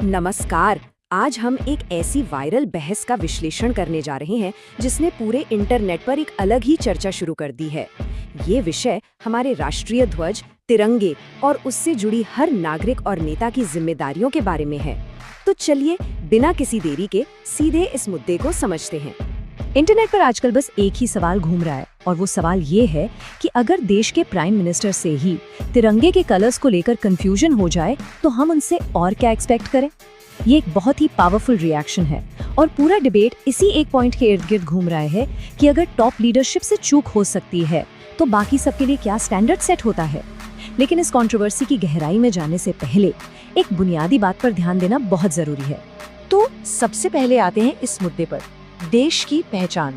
नमस्कार। आज हम एक ऐसी वायरल बहस का विश्लेषण करने जा रहे हैं जिसने पूरे इंटरनेट पर एक अलग ही चर्चा शुरू कर दी है। ये विषय हमारे राष्ट्रीय ध्वज, तिरंगे और उससे जुड़ी हर नागरिक और नेता की जिम्मेदारियों के बारे में है। तो चलिए बिना किसी देरी के सीधे इस मुद्दे को समझते हैं। इंटरनेट पर आजकल बस एक ही सवाल घूम रहा है और वो सवाल ये है कि अगर देश के प्राइम मिनिस्टर से ही तिरंगे के कलर्स को लेकर कंफ्यूजन हो जाए तो हम उनसे और क्या एक्सपेक्ट करें। ये एक बहुत ही पावरफुल रिएक्शन है और पूरा डिबेट इसी एक पॉइंट के इर्द गिर्द घूम रहा है कि अगर टॉप लीडरशिप से चूक हो सकती है तो बाकी सबके लिए क्या स्टैंडर्ड सेट होता है। लेकिन इस कंट्रोवर्सी की गहराई में जाने से पहले एक बुनियादी बात पर ध्यान देना बहुत जरूरी है। तो सबसे पहले आते हैं इस मुद्दे पर, देश की पहचान।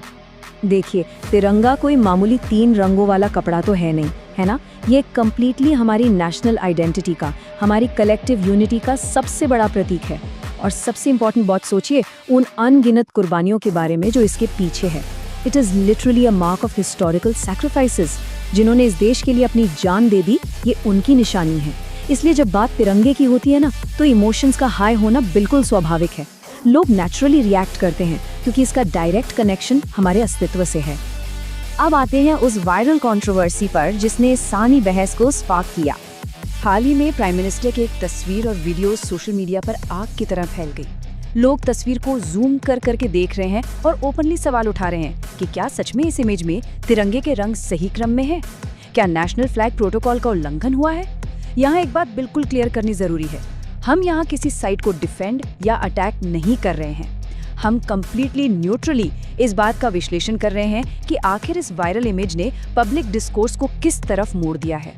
देखिए, तिरंगा कोई मामूली 3 रंगों वाला कपड़ा तो है नहीं, है ना। ये कम्प्लीटली हमारी नेशनल आइडेंटिटी का, हमारी कलेक्टिव यूनिटी का सबसे बड़ा प्रतीक है। और सबसे इम्पोर्टेंट बात सोचिए उन अनगिनत कुर्बानियों के बारे में जो इसके पीछे है। It is literally a mark of historical sacrifices. जिन्होंने इस देश के लिए अपनी जान दे दी, ये उनकी निशानी है। इसलिए जब बात तिरंगे की होती है ना, तो इमोशंस का हाई होना बिल्कुल स्वाभाविक है। लोग नेचुरली रिएक्ट करते हैं क्योंकि इसका डायरेक्ट कनेक्शन हमारे अस्तित्व से है। अब आते हैं उस वायरल कंट्रोवर्सी पर जिसने सारी बहस को स्पार्क किया। हाल ही में प्राइम मिनिस्टर की एक तस्वीर और वीडियो सोशल मीडिया पर आग की तरह फैल गई। लोग तस्वीर को जूम कर करके देख रहे हैं और ओपनली सवाल उठा रहे हैं कि क्या सच में इस इमेज में तिरंगे के रंग सही क्रम में है? क्या नेशनल फ्लैग प्रोटोकॉल का उल्लंघन हुआ है? यहाँ एक बात बिल्कुल क्लियर करनी जरूरी है। हम यहाँ किसी साइड को डिफेंड या अटैक नहीं कर रहे हैं। हम कंप्लीटली न्यूट्रली इस बात का विश्लेषण कर रहे हैं कि आखिर इस वायरल इमेज ने पब्लिक डिस्कोर्स को किस तरफ मोड़ दिया है।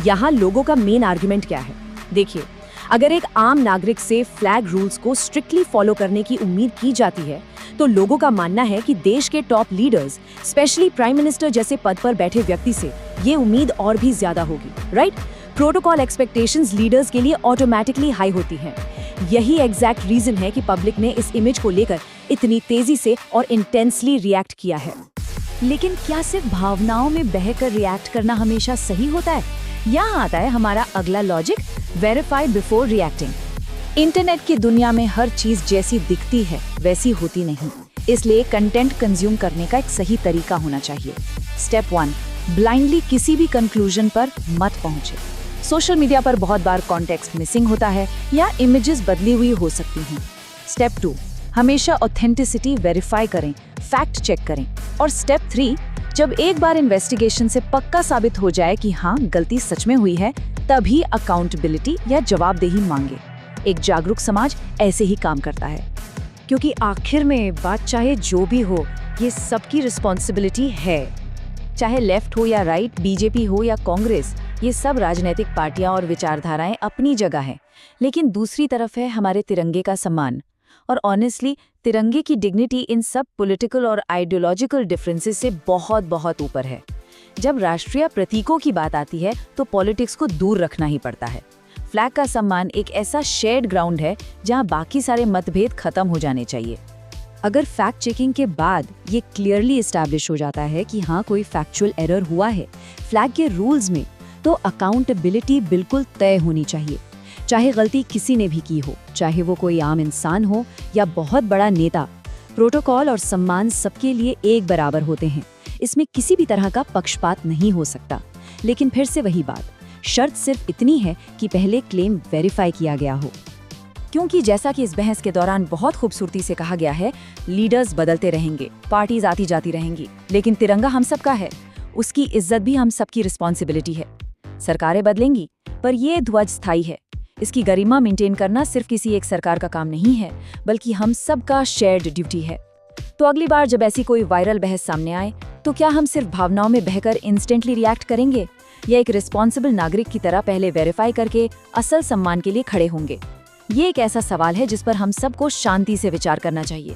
यहाँ लोगों का मेन आर्गुमेंट क्या है? देखिए, अगर एक आम नागरिक से फ्लैग रूल्स को स्ट्रिक्टली फॉलो करने की उम्मीद की जाती है तो लोगों का मानना है कि देश के top leaders, specially prime minister जैसे पद पर बैठे व्यक्ति से ये उम्मीद और भी ज्यादा होगी, राइट? प्रोटोकॉल एक्सपेक्टेशंस लीडर्स के लिए ऑटोमेटिकली हाई होती हैं। यही एग्जैक्ट रीजन है कि पब्लिक ने इस इमेज को लेकर इतनी तेजी से और इंटेंसली रिएक्ट किया है। लेकिन क्या सिर्फ भावनाओं में बहकर रिएक्ट करना हमेशा सही होता है? यहाँ आता है हमारा अगला logic, verify before reacting. Internet की दुनिया में हर चीज जैसी दिखती है वैसी होती नहीं, इसलिए कंटेंट कंज्यूम करने का एक सही तरीका होना चाहिए। स्टेप 1, ब्लाइंडली किसी भी कंक्लूजन पर मत पहुंचे। सोशल मीडिया पर बहुत बार कॉन्टेक्स्ट मिसिंग होता है या इमेजेस बदली हुई हो सकती हैं। स्टेप 2, हमेशा ऑथेंटिसिटी वेरीफाई करें, फैक्ट चेक करें। और स्टेप 3, जब एक बार इन्वेस्टिगेशन से पक्का साबित हो जाए कि हाँ गलती सच में हुई है, तभी अकाउंटेबिलिटी या जवाबदेही मांगे। एक जागरूक समाज ऐसे ही काम करता है, क्योंकि आखिर में बात चाहे जो भी हो, ये सबकी रिस्पॉन्सिबिलिटी है। चाहे लेफ्ट हो या राइट, बीजेपी हो या कांग्रेस, ये सब राजनीतिक पार्टियां और विचारधाराएं अपनी जगह हैं। लेकिन दूसरी तरफ है हमारे तिरंगे का सम्मान। और ऑनेस्टली तिरंगे की डिग्निटी इन सब पॉलिटिकल और आइडियोलॉजिकल डिफरेंसेस से बहुत बहुत ऊपर है। जब राष्ट्रीय प्रतीकों की बात आती है तो पॉलिटिक्स को दूर रखना ही पड़ता है। फ्लैग का सम्मान एक ऐसा शेयर्ड ग्राउंड है जहां बाकी सारे मतभेद खत्म हो जाने चाहिए। अगर फैक्ट चेकिंग के बाद ये क्लियरली एस्टैब्लिश हो जाता है कि हाँ कोई फैक्चुअल एरर हुआ है फ्लैग के रूल्स में, तो अकाउंटेबिलिटी बिल्कुल तय होनी चाहिए। चाहे गलती किसी ने भी की हो, चाहे वो कोई आम इंसान हो या बहुत बड़ा नेता, प्रोटोकॉल और सम्मान सबके लिए एक बराबर होते हैं। इसमें किसी भी तरह का पक्षपात नहीं हो सकता। लेकिन फिर से वही बात, शर्त सिर्फ इतनी है कि पहले क्लेम वेरीफाई किया गया हो। क्योंकि जैसा कि इस बहस के दौरान बहुत खूबसूरती से कहा गया है, लीडर्स बदलते रहेंगे, पार्टीज आती जाती रहेंगी, लेकिन तिरंगा हम सबका है। उसकी इज्जत भी हम सबकी रिस्पॉन्सिबिलिटी है। सरकारें बदलेंगी पर ये ध्वज स्थायी है। इसकी गरिमा मेंटेन करना सिर्फ किसी एक सरकार का काम नहीं है, बल्कि हम सबका शेयर्ड ड्यूटी है। तो अगली बार जब ऐसी कोई वायरल बहस सामने आए तो क्या हम सिर्फ भावनाओं में बहकर इंस्टेंटली रिएक्ट करेंगे या एक रिस्पॉन्सिबल नागरिक की तरह पहले वेरीफाई करके असल सम्मान के लिए खड़े होंगे? ये एक ऐसा सवाल है जिस पर हम सबको शांति से विचार करना चाहिए।